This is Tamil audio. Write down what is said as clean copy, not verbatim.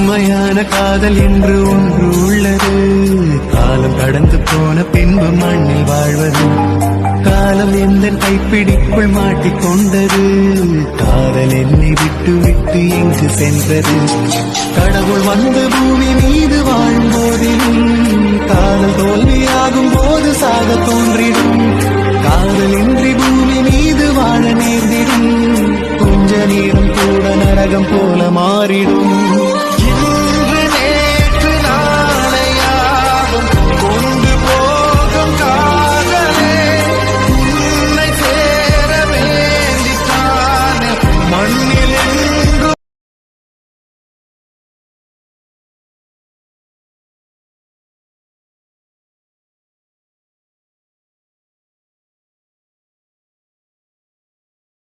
உண்மையான காதல் என்று ஒன்று உள்ளது. காலம் கடந்து போன பின்பு மண்ணில் வாழ்வது. காலம் எந்த கைப்பிடிக்குள் மாட்டிக்கொண்டது. காதல் என்னை விட்டு விட்டு எங்கு சென்றது. கடவுள் வந்து பூமி மீது வாழும் போதிலும் காதல் தோல்வியாகும் போது சாக தோன்றிடும். காதல் இன்றி பூமி மீது வாழ நேர்ந்திடும். கொஞ்ச நேரம் கூட நரகம் போல மாறிடும்.